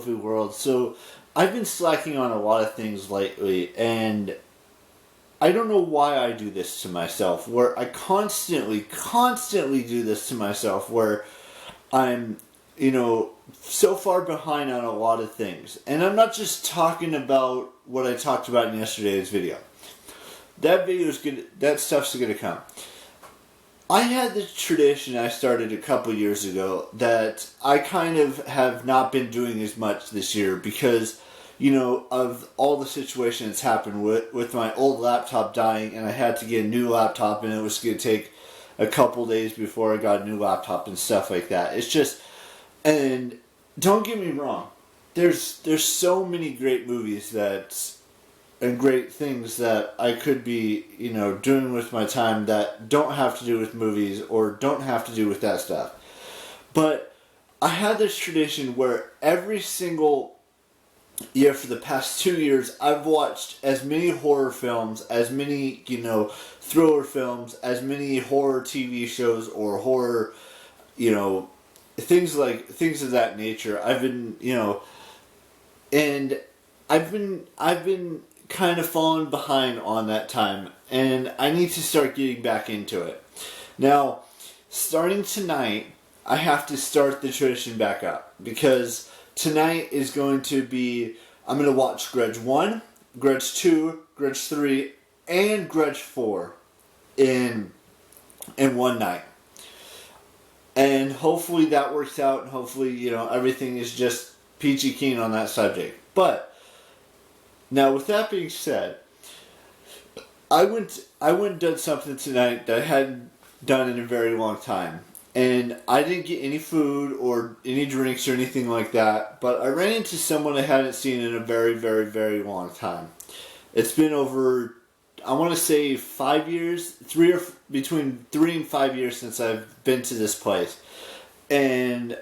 lovely world. So I've been slacking on a lot of things lately, and I don't know why I do this to myself, where I constantly do this to myself, where I'm, so far behind on a lot of things. And I'm not just talking about what I talked about in yesterday's video. That stuff's gonna come. I had this tradition I started a couple years ago that I kind of have not been doing as much this year because, of all the situation that's happened with my old laptop dying, and I had to get a new laptop, and it was going to take a couple days before I got a new laptop and stuff like that. It's just, and don't get me wrong, there's so many great movies and great things that I could be, doing with my time that don't have to do with movies or don't have to do with that stuff. But I had this tradition where every single year for the past 2 years, I've watched as many horror films, as many, thriller films, as many horror TV shows or horror, things of that nature. I've been, and I've been kind of falling behind on that time, and I need to start getting back into it. Now, starting tonight, I have to start the tradition back up, because tonight is going to be, I'm going to watch Grudge 1, Grudge 2, Grudge 3, and Grudge 4 in one night. And hopefully that works out, and hopefully, everything is just peachy keen on that subject. But now, with that being said, I went and did something tonight that I hadn't done in a very long time. And I didn't get any food or any drinks or anything like that, but I ran into someone I hadn't seen in a very, very, very long time. It's been over, I want to say 5 years, between 3 and 5 years since I've been to this place. And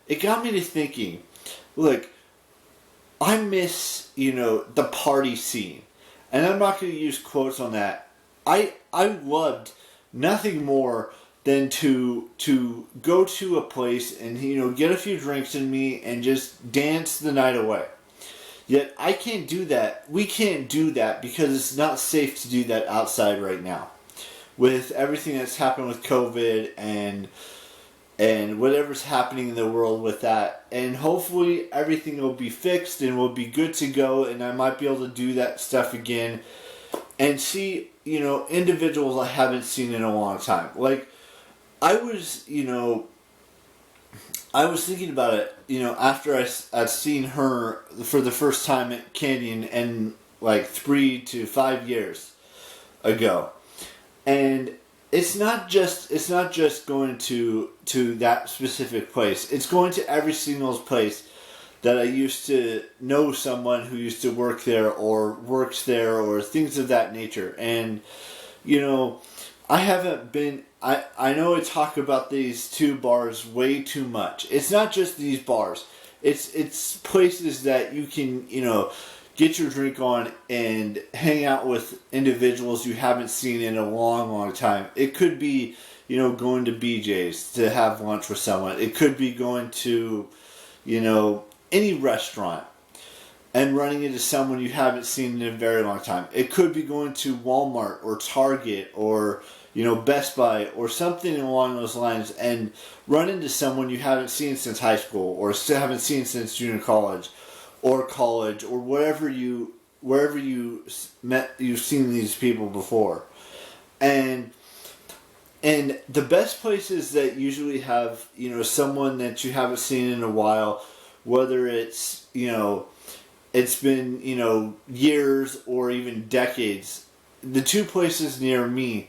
it got me to thinking, look, I miss, the party scene. And I'm not going to use quotes on that. I loved nothing more than to go to a place and, get a few drinks in me and just dance the night away. Yet I can't do that. We can't do that because it's not safe to do that outside right now. With everything that's happened with COVID and whatever's happening in the world with that. And hopefully everything will be fixed and will be good to go, and I might be able to do that stuff again and see, individuals I haven't seen in a long time. Like, I was thinking about it, after I'd seen her for the first time at Canyon and like 3 to 5 years ago. And it's not just going to that specific place. It's going to every single place that I used to know someone who used to work there or works there or things of that nature. And, I haven't been, I know I talk about these two bars way too much. It's not just these bars. It's places that you can, get your drink on and hang out with individuals you haven't seen in a long, long time. It could be, going to BJ's to have lunch with someone. It could be going to, any restaurant and running into someone you haven't seen in a very long time. It could be going to Walmart or Target or, Best Buy or something along those lines and run into someone you haven't seen since high school or still haven't seen since junior college or wherever you've seen these people before. And the best places that usually have, someone that you haven't seen in a while, whether it's, it's been, years or even decades. The two places near me,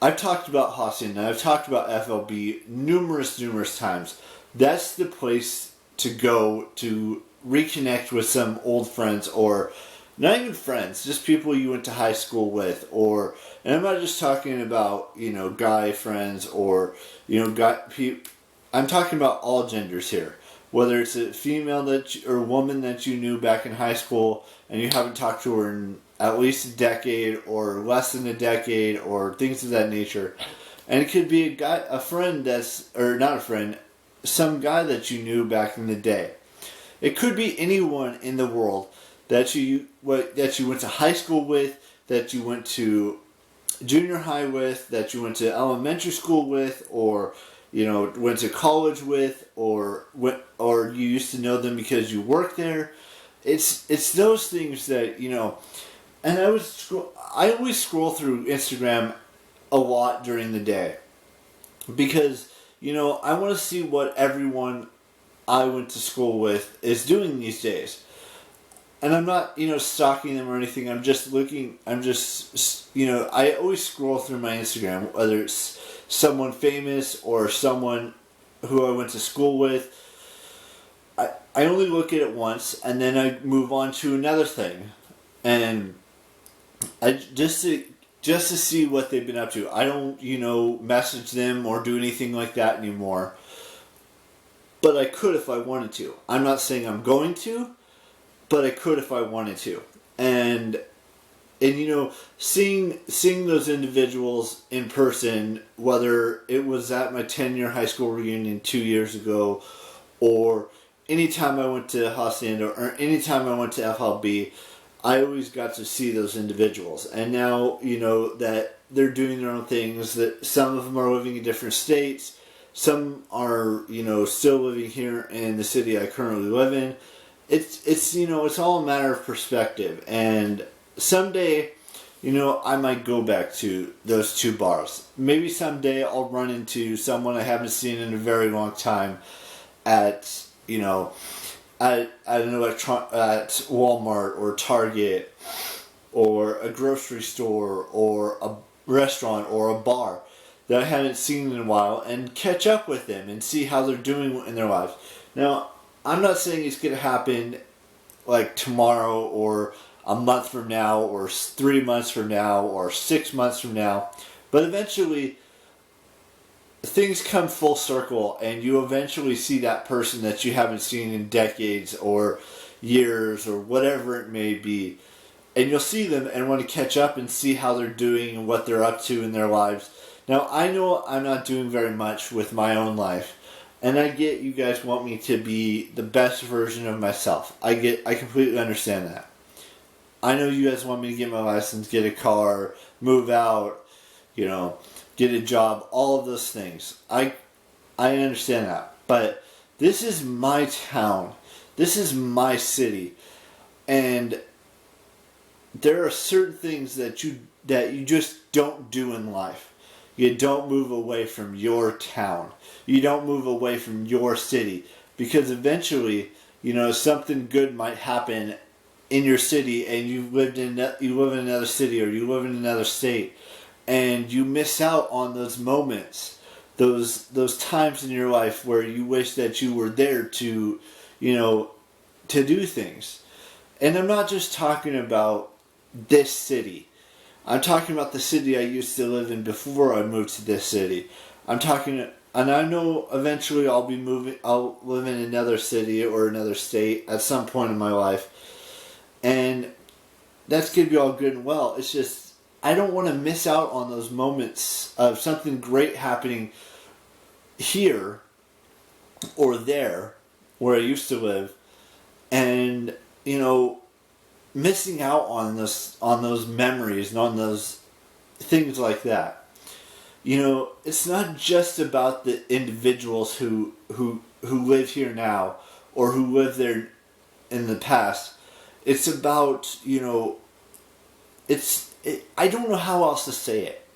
I've talked about Hacienda, I've talked about FLB numerous times. That's the place to go to reconnect with some old friends, or not even friends, just people you went to high school with, and I'm not just talking about, guy friends or, I'm talking about all genders here. Whether it's a female or woman that you knew back in high school and you haven't talked to her in at least a decade or less than a decade or things of that nature. And it could be a friend or not a friend, some guy that you knew back in the day. It could be anyone in the world that you went to high school with, that you went to junior high with, that you went to elementary school with, or went to college with, or you used to know them because you worked there. It's those things that And I always scroll through Instagram a lot during the day because I want to see what everyone I went to school with is doing these days. And I'm not, stalking them or anything. I'm just looking. I always scroll through my Instagram, whether it's someone famous or someone who I went to school with. I only look at it once, and then I move on to another thing, and just to see what they've been up to. I don't, message them or do anything like that anymore. But I could if I wanted to. I'm not saying I'm going to, but I could if I wanted to. And seeing those individuals in person, whether it was at my 10-year high school reunion 2 years ago, or anytime I went to Hacienda, or anytime I went to FLB, I always got to see those individuals. And now, that they're doing their own things, that some of them are living in different states, some are, still living here in the city I currently live in. It's all a matter of perspective. And someday, I might go back to those two bars. Maybe someday I'll run into someone I haven't seen in a very long time at Walmart or Target or a grocery store or a restaurant or a bar that I haven't seen in a while, and catch up with them and see how they're doing in their lives. Now, I'm not saying it's going to happen like tomorrow or a month from now or 3 months from now or 6 months from now, but eventually things come full circle, and you eventually see that person that you haven't seen in decades or years or whatever it may be, and you'll see them and want to catch up and see how they're doing and what they're up to in their lives. Now, I know I'm not doing very much with my own life, and I get you guys want me to be the best version of myself. I completely understand that. I know you guys want me to get my license, get a car, move out, get a job, all of those things. I understand that. But this is my town. This is my city. And there are certain things that you just don't do in life. You don't move away from your town. You don't move away from your city. Because eventually, something good might happen in your city, and you live in another city, or you live in another state, and you miss out on those moments, those times in your life where you wish that you were there to do things. And I'm not just talking about this city. I'm talking about the city I used to live in before I moved to this city. And I know eventually I'll live in another city or another state at some point in my life. And that's going to be all good and well. It's just, I don't want to miss out on those moments of something great happening here or there where I used to live, and missing out on those memories and on those things like that. It's not just about the individuals who live here now or who lived there in the past. It's about I don't know how else to say it.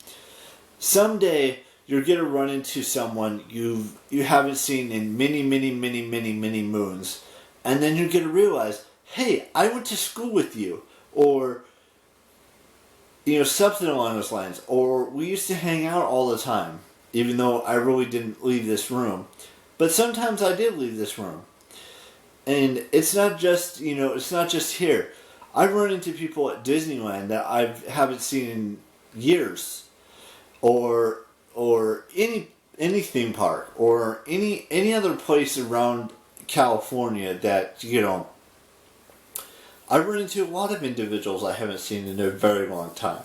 Someday you're gonna run into someone you haven't seen in many moons, and then you're gonna realize, hey, I went to school with you, or something along those lines, or we used to hang out all the time, even though I really didn't leave this room, but sometimes I did leave this room, and it's not just here. I've run into people at Disneyland that I haven't seen in years, or any theme park, or any other place around California that I've run into a lot of individuals I haven't seen in a very long time,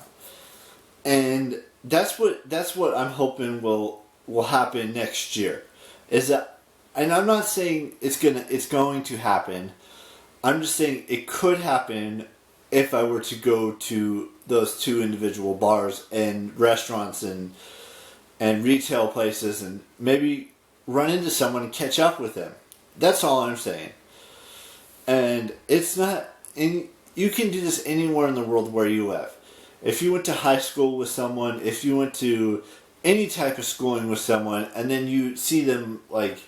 and that's what I'm hoping will happen next year. Is that, and I'm not saying it's going to happen. I'm just saying it could happen if I were to go to those two individual bars and restaurants and retail places and maybe run into someone and catch up with them. That's all I'm saying. And it's not in. You can do this anywhere in the world where you live. If you went to high school with someone, if you went to any type of schooling with someone, and then you see them like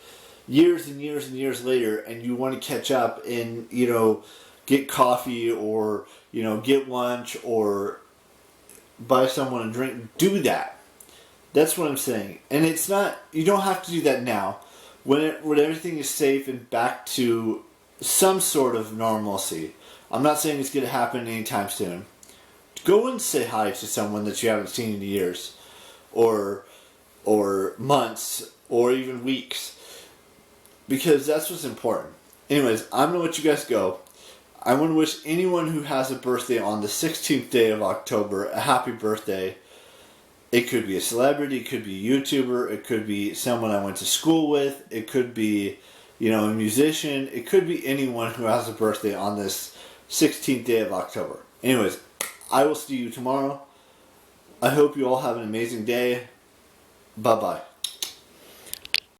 years and years and years later, and you want to catch up and get coffee or get lunch or buy someone a drink, do that. That's what I'm saying. And it's not, you don't have to do that now. When everything is safe and back to some sort of normalcy. I'm not saying it's going to happen anytime soon. Go and say hi to someone that you haven't seen in years, or months, or even weeks, because that's what's important. Anyways, I'm going to let you guys go. I want to wish anyone who has a birthday on the 16th day of October a happy birthday. It could be a celebrity, it could be a YouTuber, it could be someone I went to school with, it could be, a musician, it could be anyone who has a birthday on this 16th day of October. Anyways, I will see you tomorrow. I hope you all have an amazing day. Bye-bye.